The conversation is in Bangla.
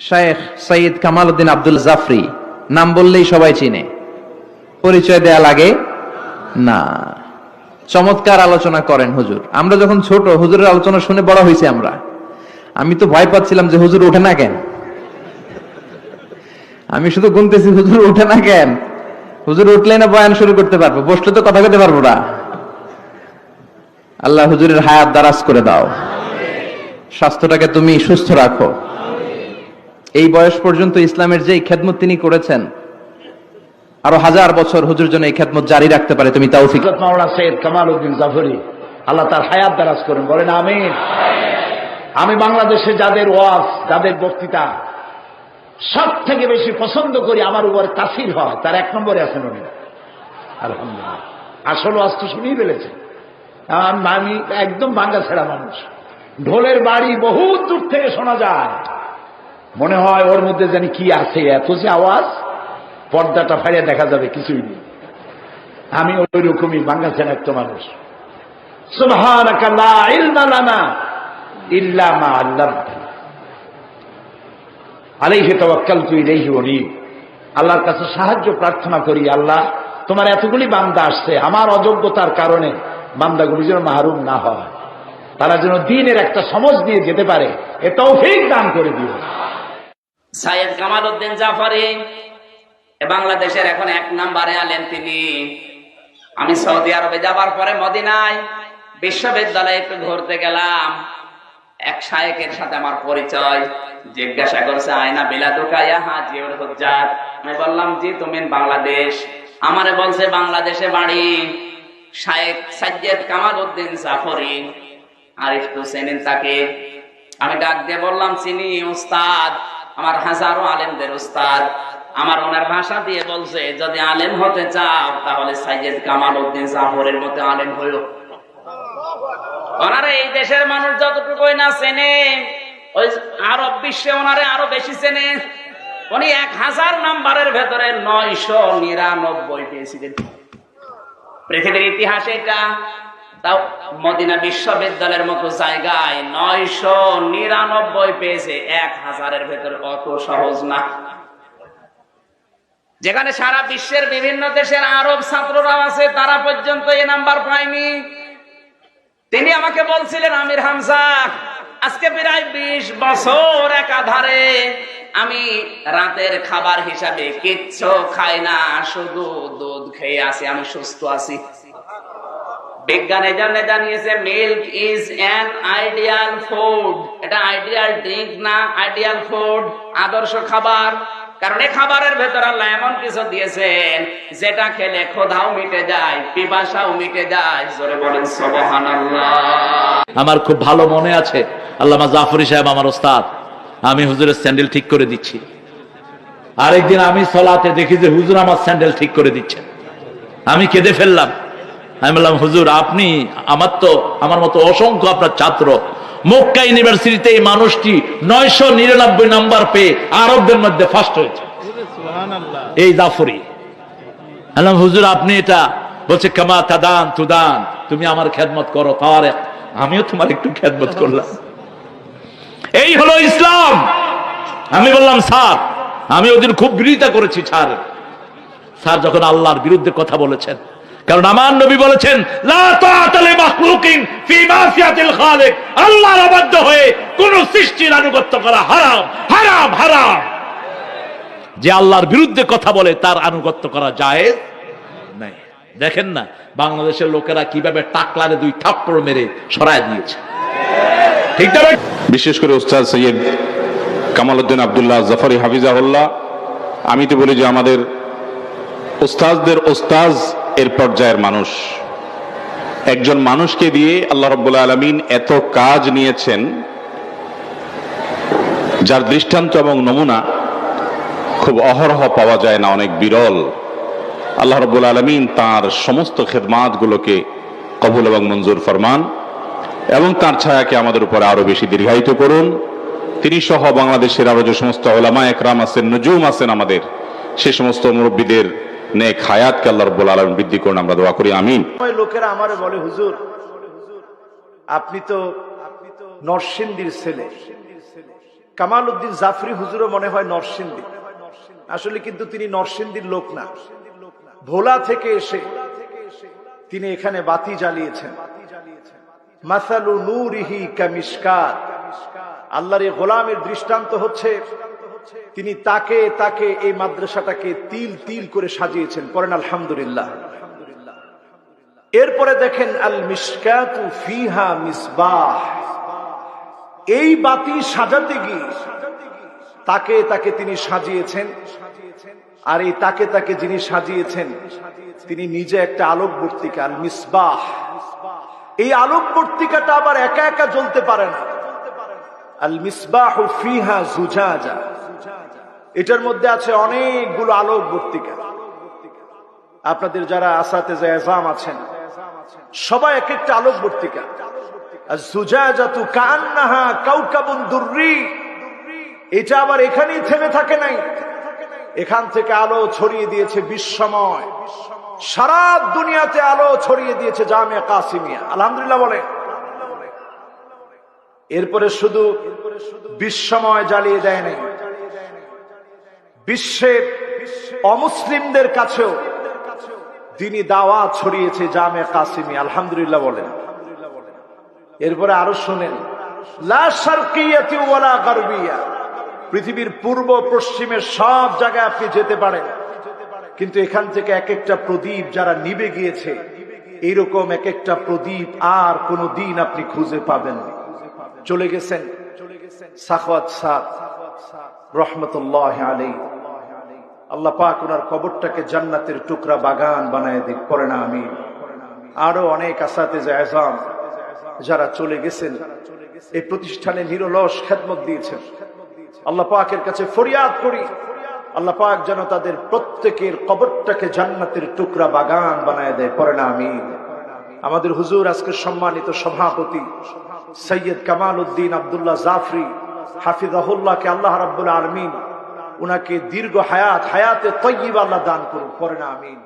শায়েখ সৈয়দ কামাল উদ্দিন আব্দুল জাফরি নাম বললেই সবাই চিনে, পরিচয় দেয়া লাগে না। চমৎকার আলোচনা করেন হুজুর। আমরা যখন ছোট হুজুরের আলোচনা শুনে বড় হয়েছে আমি তো ভয় পাচ্ছিলাম যে হুজুর ওঠে না কেন। আমি শুধু গুনতেছি হুজুর ওঠে না কেন। হুজুর উঠলে না বয়ান শুরু করতে পারবো, বসলে তো কথা বলতে পারবো না। আল্লাহ হুজুরের হায়াত দারাজ করে দাও, স্বাস্থ্যটাকে তুমি সুস্থ রাখো। এই বয়স পর্যন্ত ইসলামের যে খেদমত তিনি করেছেন, আরো 1000 বছর হুজুর জন্য এই খেদমত জারি রাখতে পারে তুমি তৌফিক। মাওলানা সৈয়দ কামাল উদ্দিন জাফরি আল্লাহ তার হায়াত দারাজ করেন, বলেন আমিন। আমি বাংলাদেশে যাদের ওয়াজ, যাদের বক্তৃতা সব থেকে বেশি পছন্দ করি, আমার উপরে তাসির হয়, তার 1 নম্বরে আছেন উনি। আলহামদুলিল্লাহ, আসল ওয়াজ তো শুনেই ফেলেছে। আমি একদম ভাঙ্গা ছেড়া মানুষ, ঢোলের বাড়ি বহুত দূর থেকে শোনা যায়, মনে হয় ওর মধ্যে জানি কি আছে, এত যে আওয়াজ, পর্দাটা ফাড়িয়ে দেখা যাবে কিছুই নেই। আমি ওই রকমই ভাঙ্গা ছেড়া একটা মানুষ। সুবহানাকা লা ইলমা লানা ইল্লা মা আল্লামতানা আলাইহি তাওয়াক্কালতু ইলাইহি উনীব। আল্লাহর কাছে সাহায্য প্রার্থনা করি, আল্লাহ তোমার এতগুলি বান্দা আসছে, আমার অযোগ্যতার কারণে বান্দাগুলি যেন মাহরুম না হয়, তারা যেন দ্বীনের একটা সমঝ নিয়ে যেতে পারে, এ তৌফিক দান করে দিও। সৈয়দ কামাল উদ্দিন জাফরি বাংলাদেশের এখন 1 নম্বরে আলেম তিনি। আমি সৌদি আরবে যাবার পরে মদিনায় বিশ্ববিদ্যালয়ে একটু ঘুরতে গেলাম। এক শায়েখের সাথে আমার পরিচয়, জিজ্ঞাসা করছে আয়না বিলাদুকা ইয়া হাজিউল হুজ্জাত। আমি বললাম জি, তুমি বাংলাদেশ। আমারে বলছে বাংলাদেশে বাড়ি। শায়েখ সৈয়দ কামাল উদ্দিন জাফরি, আর একটু চেনেন তাকে? আমি ডাক দিয়ে বললাম চিনি, উস্তাদ, আমার হাজারো আলেমদের উস্তাদ। আমার ওনার ভাষা দিয়ে বলছে যদি আলেম হতে চাও তাহলে সৈয়দ কামাল উদ্দিন জাফরের মতো আলেম হইও। ওনারা এই দেশের মানুষ যতটুকুই না চেনে, ওই আরব বিশ্বে ওনারে আরো বেশি চেনে। উনি 1000 নাম্বারের ভেতরে 999 পেয়েছিলেন পৃথিবীর ইতিহাসে। এটা তাও মদিনা বিশ্ববিদ্যালয়ের মতো জায়গায় 999 পেয়েছে, 1000-এর ভেতরে অত সহজ না। যেখানে সারা বিশ্বের বিভিন্ন দেশের আরব ছাত্ররা আছে, তারা পর্যন্ত এই নাম্বার পায়নি। তিনি আমাকে বলছিলেন আমির হামজা, আজকে প্রায় 20 বছর একাধারে আমি রাতের খাবার হিসাবে কিচ্ছু খাই না, শুধু দুধ খেয়ে আছি, আমি সুস্থ আছি। বিজ্ঞানে জানিয়েছে milk is an ideal food. এটা আইডিয়াল ড্রিঙ্ক না, আইডিয়াল ফুড, আদর্শ খাবার। কারণ এই খাবারের ভেতর আল্লাহ এমন কিছু দিয়েছেন যেটা খেলে ক্ষুধাও মিটে যায়, পিপাসাও মিটে যায়। জোরে বলেন সুবহানাল্লাহ। আমার খুব ভালো মনে আছে, আল্লামা জাফরি সাহেব আমার ওস্তাদ, আমি হুজুরের স্যান্ডেল ঠিক করে দিচ্ছি। আরেকদিন আমি সলাতে দেখি যে হুজুর আমার স্যান্ডেল ঠিক করে দিচ্ছেন। আমি কেঁদে ফেললাম। আমি বললাম হুজুর, আপনি আমার মতো অসংখ্য আপনার ছাত্র, মক্কা ইউনিভার্সিটিতে এই মানুষটি 999 নাম্বার পেয়ে আরবদের মধ্যে ফার্স্ট হয়েছে, এই জাফরি। বললাম হুজুর আপনি এটা, বলছে কামা তাদান তুদান, তুমি আমার খেদমত করো, তাহলে আমিও তোমার একটু খেদমত করলাম। এই হলো ইসলাম। আমি বললাম স্যার, আমি ওদিন খুব বিরোধিতা করেছি স্যার যখন আল্লাহর বিরুদ্ধে কথা বলেছেন, কারণ আমার নবী বলেছেন লা তাআতা লিমাখলুকিন ফি মাসিয়াতিল খালিক, আল্লাহর অবাধ্য হয়ে কোন সৃষ্টির আনুগত্য করা হারাম, হারাম, হারাম। যে আল্লাহর বিরুদ্ধে কথা বলে তার আনুগত্য করা জায়েজ নাই। দেখেন না বাংলাদেশের লোকেরা কিভাবে টাকলারে 2 থাপ্পড় মেরে সরায় দিয়েছে, ঠিক না? বিশেষ করে উস্তাদ সৈয়দ কামাল উদ্দিন আব্দুল্লাহ জাফরি হাফিজাহুল্লাহ, আমি তো বলি যে আমাদের উস্তাদদের উস্তাদ এর পর্যায়ের মানুষ। একজন মানুষকে দিয়ে আল্লাহ রাব্বুল আলামিন এত কাজ নিয়েছেন যার দৃষ্টান্ত এবং নমুনা খুব অহরহ পাওয়া যায় না, অনেক বিরল। আল্লাহ রাব্বুল আলামিন তার সমস্ত খেদমাতগুলোকে কবুল এবং মঞ্জুর ফরমান এবং তার ছায়াকে আমাদের উপরে আরো বেশি দীর্ঘায়িত করুন। তিনি সহ বাংলাদেশের আরো যে সমস্ত উলামা একরাম আছেন, নজুম আছেন আমাদের, সে সমস্ত মুরব্বীদের নেক হায়াতকে আল্লাহ রাব্বুল আলামিন বৃদ্ধি করুন, আমরা দোয়া করি আমিন। লোকেরা আমারে বলে হুজুর আপনি তো নরসিংদীর ছেলে, কামাল উদ্দিন জাফরি হুজুরও মনে হয় নরসিংদী, আসলে কিন্তু তিনি নরসিংদীর লোক না, ভোলা থেকে এসে তিনি এখানে বাতি জ্বালিয়েছেন। মাসালু নূরিহি কামিশকাত, আল্লাহর এই গোলামের দৃষ্টান্ত হচ্ছে তিনি তাকে তাকে এই মাদ্রাসাটাকে তিল তিল করে সাজিয়েছেন। পড়েন আলহামদুলিল্লাহ। এরপরে দেখেন আল মিশকাতু ফিহা মিসবাহ, এই বাতি সাজাতে গিয়ে তাকে তাকে তিনি সাজিয়েছেন। আর এই তাকে তাকে যিনি সাজিয়েছেন তিনি নিজে একটা আলোকবর্তিকা, আল মিসবাহ। এই আলোকবর্তিকাটা আবার একা একা জ্বলতে পারে না। আল মিসবাহু ফিহা জুজাজা, এটার মধ্যে আছে অনেকগুলো আলোকবর্তিকা। আপনাদের যারা আসাতেজা এজাম আছেন সবাই এক একটা আলোকবর্তিকা। আর জুজাজাতু কান্নাহা কাউকাবুন দুররি, এটা আবার এখানেই থেমে থাকে নাই, এখান থেকে আলো ছড়িয়ে দিয়েছে বিশ্বময়, সারা দুনিয়াতে আলো ছড়িয়ে দিয়েছে জামিয়া কাসিমিয়া। আলহামদুলিল্লাহ বলে। এরপরে শুধু বিশ্বময় জ্বালিয়ে দেয় নাই, বিশ্বের অমুসলিমদের কাছেও তিনি দাওয়াত ছড়িয়েছে জামিয়া কাসিমিয়া। আলহামদুলিল্লাহ বলেন। এরপরে আরো শুনেন, লা শারকিয়াতি ওয়ালা গারবিয়া, পৃথিবীর পূর্ব পশ্চিমের সব জায়গায় আপনি যেতে পারেন, কিন্তু এখান থেকে এক একটা প্রদীপ যারা নিভে গিয়েছে, এইরকম এক একটা প্রদীপ আর কোনো দিন আপনি খুঁজে পাবেন না। চলে গেছেন সাখাওয়াত সাদ রহমতুল্লাহ আলাইহি, আল্লাহ পাক ওনার কবরটাকে জান্নাতের টুকরা বাগান বানায় দিক। পড়ে না আমিন। আরো অনেক আসাতেজা এজাম যারা চলে গেছেন, এই প্রতিষ্ঠানে নিরলস খেদমত দিয়েছেন, আল্লাহ পাকের কাছে ফরিয়াদ করি আল্লাহ পাক যেন তাদের প্রত্যেকের কবরটাকে জান্নাতের টুকরা বাগান বানায় দেয়। পড়ে না আমিন। আমাদের হুজুর আজকের সম্মানিত সভাপতি সৈয়দ কামাল উদ্দিন আব্দুল্লাহ জাফরি হাফিজাহুল্লাহকে আল্লাহ রাব্বুল আলামিন উনাকে দীর্ঘ হায়াতে তয়্যিবা আল্লাহ দান করুন। পড়ে না আমিন।